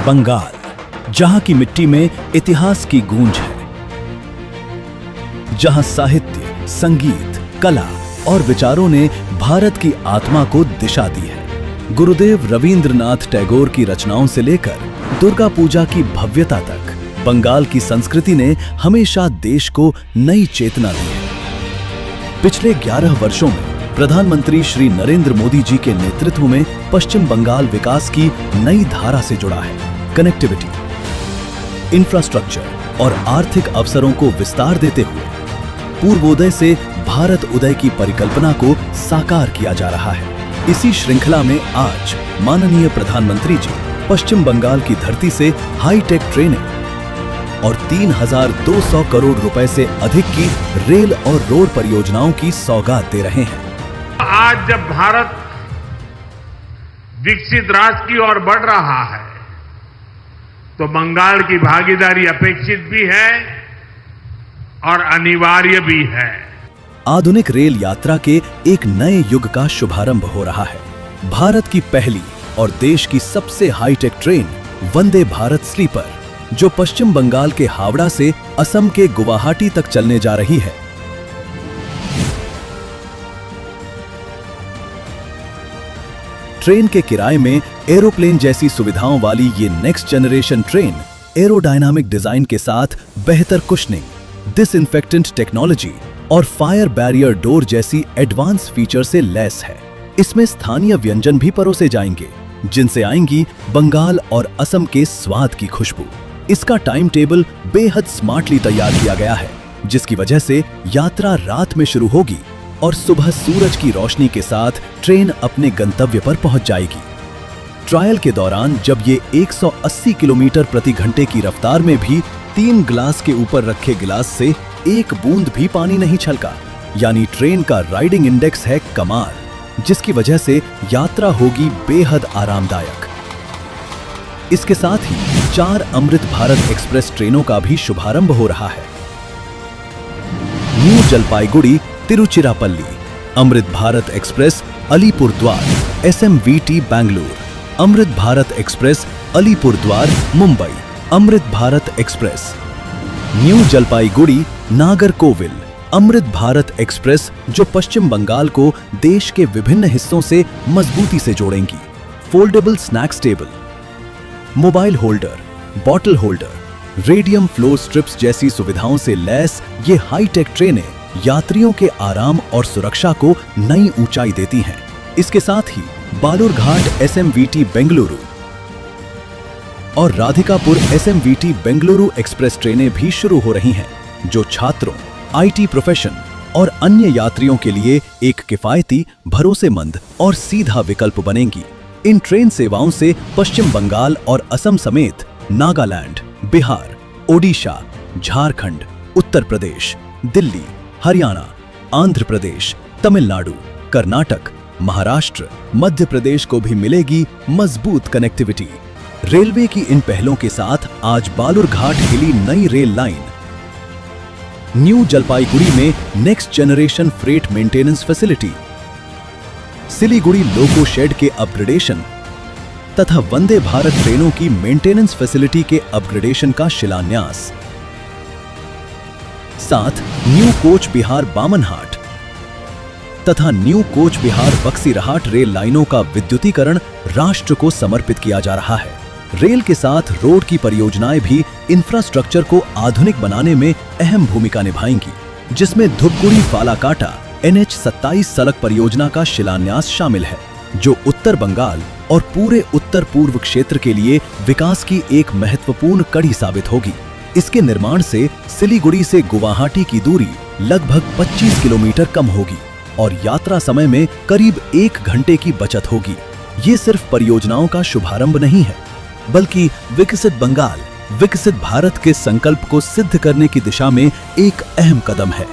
बंगाल, जहां की मिट्टी में इतिहास की गूंज है, जहां साहित्य, संगीत, कला और विचारों ने भारत की आत्मा को दिशा दी है। गुरुदेव रवींद्रनाथ टैगोर की रचनाओं से लेकर दुर्गा पूजा की भव्यता तक बंगाल की संस्कृति ने हमेशा देश को नई चेतना दी है। पिछले 11 वर्षों में प्रधानमंत्री श्री नरेंद्र मोदी जी के नेतृत्व में पश्चिम बंगाल विकास की नई धारा से जुड़ा है। कनेक्टिविटी, इंफ्रास्ट्रक्चर और आर्थिक अवसरों को विस्तार देते हुए पूर्वोदय से भारत उदय की परिकल्पना को साकार किया जा रहा है। इसी श्रृंखला में आज माननीय प्रधानमंत्री जी पश्चिम बंगाल की धरती से हाईटेक ट्रेनें और 3,200 करोड़ रुपए से अधिक की रेल और रोड परियोजनाओं की सौगात दे रहे हैं। आज जब भारत विकसित राष्ट्र की ओर बढ़ रहा है तो बंगाल की भागीदारी अपेक्षित भी है और अनिवार्य भी है। आधुनिक रेल यात्रा के एक नए युग का शुभारंभ हो रहा है। भारत की पहली और देश की सबसे hi tech train Vande Bharat sleeper, जो पश्चिम बंगाल के हावड़ा से असम के गुवाहाटी तक चलने जा रही है। ट्रेन के किराए में एरोप्लेन जैसी सुविधाओं वाली ये next generation train aerodynamic design के साथ बेहतर कुशनिंग, डिसइंफेक्टेंट टेक्नोलॉजी और फायर बैरियर डोर जैसी एडवांस फीचर से लैस है। इसमें स्थानीय व्यंजन भी परोसे जाएंगे, जिनसे आएंगी बंगाल और असम के स्वाद की खुशबू। इसका टाइम टेबल बेहद स्मार्टली तैयार किया गया है, जिसकी वजह से यात्रा रात में शुरू होगी और सुबह सूरज की रोशनी के साथ ट्रेन अपने गंतव्य पर पहुंच जाएगी। ट्रायल के दौरान जब ये 180 किलोमीटर प्रति घंटे की रफ्तार में भी 3 ग्लास के ऊपर रखे गिलास से एक बूंद भी पानी नहीं छलका, यानी ट्रेन का राइडिंग इंडेक्स है कमाल, जिसकी वजह से यात्रा होगी बेहद आरामदायक। इसके साथ ही 4 अमृत भारत एक्सप्रेस ट्रेनों का भी शुभारंभ हो रहा है। New Jalpaiguri Tiruchirappalli, Amrit Bharat express Alipurduar SMVT Bangalore, Amrit Bharat express Alipurduar Mumbai, Amrit Bharat express new Jalpaiguri Nagercoil, Amrit Bharat express जो पश्चिम बंगाल को देश के विभिन्न हिस्सों से मजबूती से जोड़ेंगी। Foldable snacks table, mobile holder, bottle holder, radium flow strips जैसी सुविधाओं से लैस ये हाईटेक ट्रेनें यात्रियों के आराम और सुरक्षा को नई ऊंचाई देती हैं। इसके साथ ही बालूरघाट SMVT बेंगलुरु और राधिकापुर SMVT बेंगलुरु एक्सप्रेस ट्रेनें भी शुरू हो रही हैं, जो छात्रों, IT प्रोफेशन और अन्य यात्रियों के लिए एक किफायती, भरोसेमंद और सीधा विकल्प बनेंगी। इन ट्रेन सेवाओं से पश्चिम बंगाल और असम समेत नागालैंड, बिहार, ओडिशा, झारखंड, उत्तर प्रदेश, दिल्ली, हरियाणा, आंध्र प्रदेश, तमिलनाडु, कर्नाटक, महाराष्ट्र, मध्य प्रदेश को भी मिलेगी मजबूत कनेक्टिविटी। रेलवे की इन पहलों के साथ आज बालूरघाट हिली नई रेल लाइन, न्यू जलपाईगुड़ी में next generation freight maintenance facility, Siliguri loco shed के अपग्रेडेशन तथा वंदे भारत ट्रेनों की मेंटेनेंस फैसिलिटी के अपग्रेडेशन का शिलान्यास, साथ न्यू कोच बिहार बामनहाट तथा new coach Bihar Baxirhat rail लाइनों का विद्युतीकरण राष्ट्र को समर्पित किया जा रहा है। रेल के साथ रोड की परियोजनाएं भी इंफ्रास्ट्रक्चर को आधुनिक बनाने में अहम भूमिका निभाएंगी, जिसमें धुपगुड़ी फालाकाटा NH-27 सड़क परियोजना का शिलान्यास शामिल है, जो उत्तर बंगाल और पूरे उत्तर पूर्व क्षेत्र के लिए विकास की एक महत्वपूर्ण कड़ी साबित होगी। इसके निर्माण से सिलीगुड़ी से गुवाहाटी की दूरी लगभग 25 किलोमीटर कम होगी और यात्रा समय में करीब 1 घंटे की बचत होगी। ये सिर्फ परियोजनाओं का शुभारंभ नहीं है, बल्कि विकसित बंगाल, विकसित भारत के संकल्प को सिद्ध करने की दिशा में एक अहम कदम है।